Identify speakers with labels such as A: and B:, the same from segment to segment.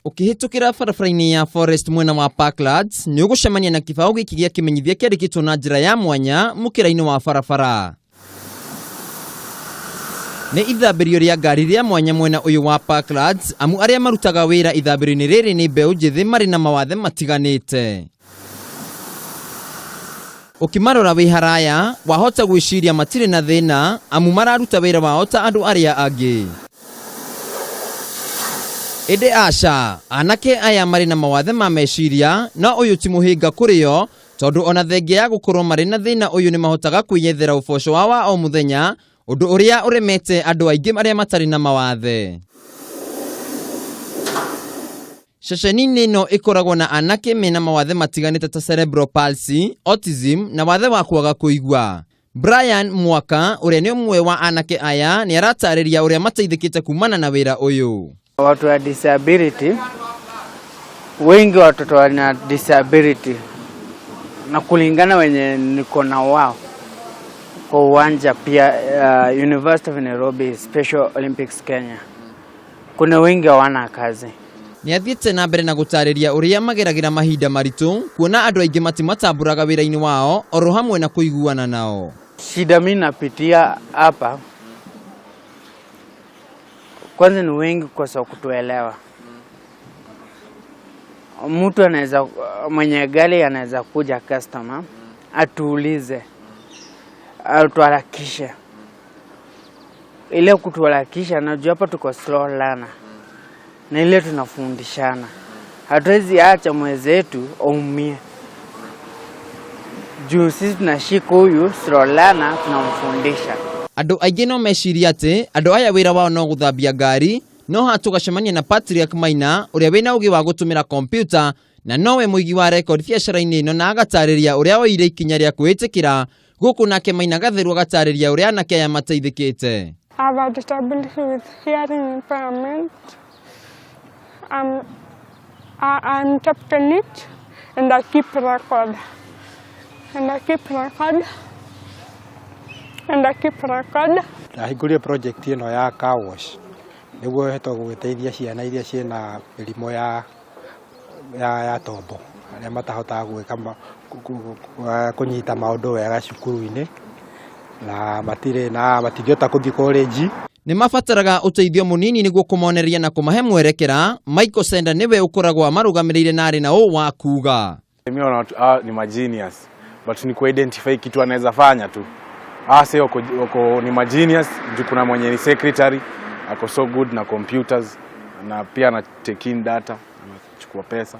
A: Ukihitukira barabara-ini ya Forest mwena wa Parklands ni ugucemania na kibao giki gia kimenyithia kiandikitwo na njira ya mwanya mukira-ini wa barabara. Ni ithambirio ria ngari ria mwanya mwena uyu wa Parklands amu aria marutaga wira ithambirio-ini riri ni mbeu njithi mari na mawathe matiganite. Ukimarora wi haraya wahota gwiciria matire na thina amu mararuta wira wao ta andu aria angi. Ede aca anake aya mari na mawathe ma meciria na uyu ti muhinga kurio tondu ona thengia ya gukorwo mari na thina uyu ni mahotaga kwiyethera uboco wa o muthenya undu uria uremete andu aingi aria matari na mawathe. Ceceni-ini ino ikoragwo na anake mena mawathe matiganite ta cerebral palsy, autism na wathe wa kwaga kuigua. Brian Mwaka uria ni umwe wa anake aya ni aratariria uria mateithikite kumana na wira uyu.
B: Watu wa disability, wengi watoto wana disability na kulingana wenye niko na wao kwa uwanja pia University of Nairobi Special Olympics Kenya kuna wengi hawana kazi.
A: Ni athiete na mbere na gutariria uria mageragira mahinda maritu kuona andu aingi matimatamburaga wira-ini wao oro hamwe na kuiguana nao.
B: Shida mimi napitia hapa kwanza ni wengi kukosa kutuelewa. Mtu anaweza mwenye gari anaweza kuja customer atuulize atuharakishe. Ile kutuharakisha najua hapa tuko slow learner. Na ile tunafundishana. Hatuwezi acha mwenzetu aumie. Juu sisi tunashika huyu slow learner tunamfundisha.
A: Andu aingi no meciria ati andu aya wira wao no guthambia ngari no hatugacemania na Patrick Maina uria wina ugi wa gutumira computer na nowe muigi wa record biacara-ini ino na agatariria uria oire ikinya ria kwitikira guku nake Maina gatheru agatariria uria anake aya mateithikite.
C: I have a disability with hearing impairment. I'm tapping it and I keep record.
D: Ahingũrire project ino ya car wash niguo hetwo gũteithia ciana iria ciena mĩrimũ ya tombo aria matahotaga gwĩka kunyita maũndũ wega cukuru-inĩ na matingĩhota gũthiĩ college.
A: Ni mabataraga uteithio munini niguo kumoneria na kumahe mwerekera. Michael Senda niwe ukoragwo marugamirire na ari na u wa kuga.
E: Mimi naona ni ma genius but ni ku identify kitu anaweza fanya tu. Sio ni genius juu kuna mwenye ni secretary ako so good na computers na pia na take in data anachukua pesa.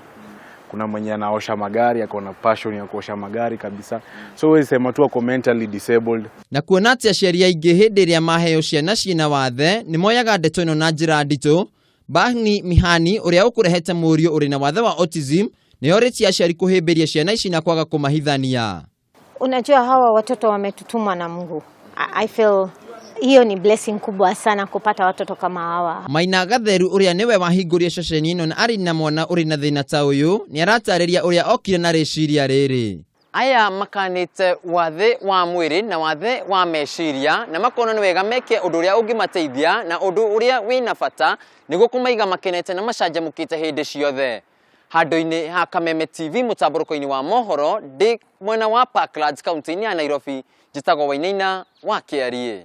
E: Kuna mwenye anaosha magari ako na passion ya kuosha magari kabisa. So wewe sema tu ako mentally disabled.
A: Na kuona ati aciari aingi hindi ria maheo ciana ciina wathe ni moyaga ndeto ino na njira nditu. Bahni Mihani uria ukurehete murio uri na wathe wa autism ni oreti aciari kuhimbiria ciana ici na kwaga kumahithania.
F: Unajua hawa watoto wametutuma na Mungu. I feel hiyo ni blessing kubwa sana kupata watoto kama hawa.
A: Maina gatheru uria niwe wahinguria ceceni ino na ari na mwana uri na thina ta uyu ni aratariria uria okire na reciria riri. Aya makanite wathe wa mwiri na wathe wa meciria na makona ni wega meke undu uria ungimateithia na undu uria wina bata niguo kumaiga makenete na macanjamukite hindi ciothe. Handu-ini ha Kameme TV mutamburuko-ini wa mohoro ndi mwena wa Parklands kaunti-ini ya Nairobi njitagwo Wainaina wa KRA.